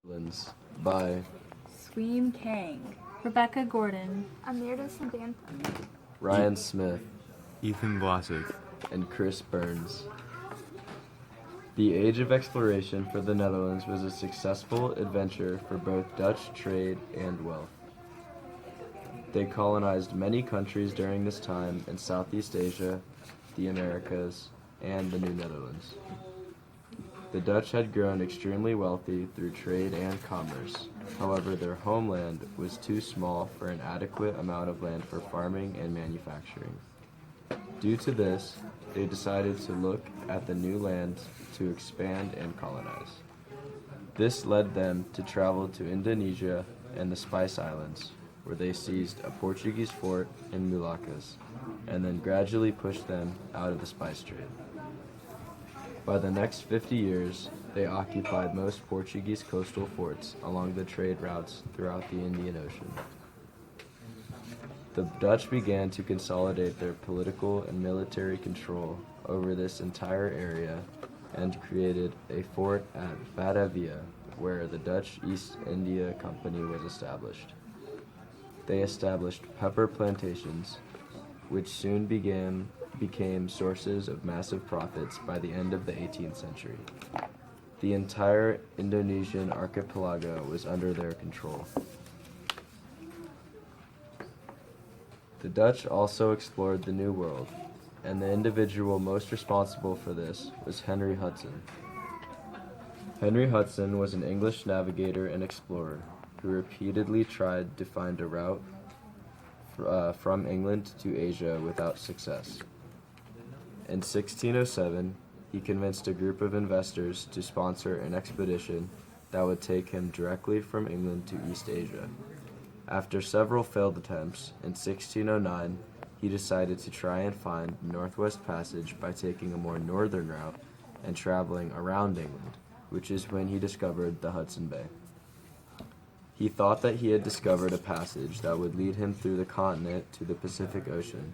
Netherlands by Sweem Kang, Rebecca Gordon, Amirda Sabantam, Ryan Smith Ethan Vlasic, and Chris Burns. The age of exploration for the Netherlands was a successful adventure for both Dutch trade and wealth. They colonized many countries during this time in Southeast Asia, the Americas, and the New Netherlands. The Dutch had grown extremely wealthy through trade and commerce. However, their homeland was too small for an adequate amount of land for farming and manufacturing. Due to this, they decided to look at the new lands to expand and colonize. This led them to travel to Indonesia and the Spice Islands, where they seized a Portuguese fort in Moluccas, and then gradually pushed them out of the spice trade. By the next 50 years, they occupied most Portuguese coastal forts along the trade routes throughout the Indian Ocean. The Dutch began to consolidate their political and military control over this entire area and created a fort at Batavia, where the Dutch East India Company was established. They established pepper plantations, which soon became sources of massive profits by the end of the 18th century. The entire Indonesian archipelago was under their control. The Dutch also explored the New World, and the individual most responsible for this was Henry Hudson. Henry Hudson was an English navigator and explorer who repeatedly tried to find a route from England to Asia without success. In 1607, he convinced a group of investors to sponsor an expedition that would take him directly from England to East Asia. After several failed attempts, in 1609, he decided to try and find the Northwest Passage by taking a more northern route and traveling around England, which is when he discovered the Hudson Bay. He thought that he had discovered a passage that would lead him through the continent to the Pacific Ocean,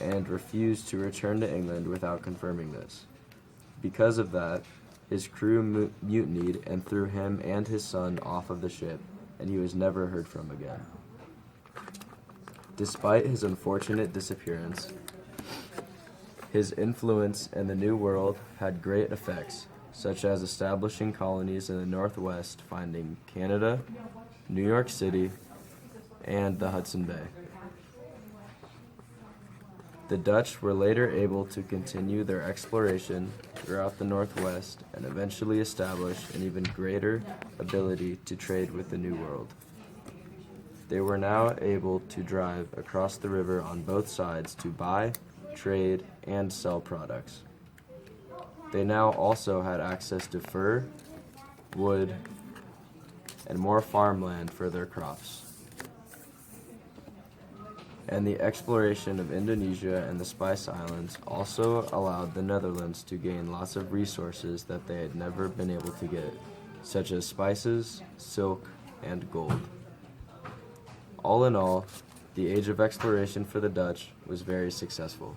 and refused to return to England without confirming this. Because of that, his crew mutinied and threw him and his son off of the ship, and he was never heard from again. Despite his unfortunate disappearance, his influence in the New World had great effects, such as establishing colonies in the Northwest, finding Canada, New York City, and the Hudson Bay. The Dutch were later able to continue their exploration throughout the Northwest and eventually establish an even greater ability to trade with the New World. They were now able to drive across the river on both sides to buy, trade, and sell products. They now also had access to fur, wood, and more farmland for their crops. And the exploration of Indonesia and the Spice Islands also allowed the Netherlands to gain lots of resources that they had never been able to get, such as spices, silk, and gold. All in all, the age of exploration for the Dutch was very successful.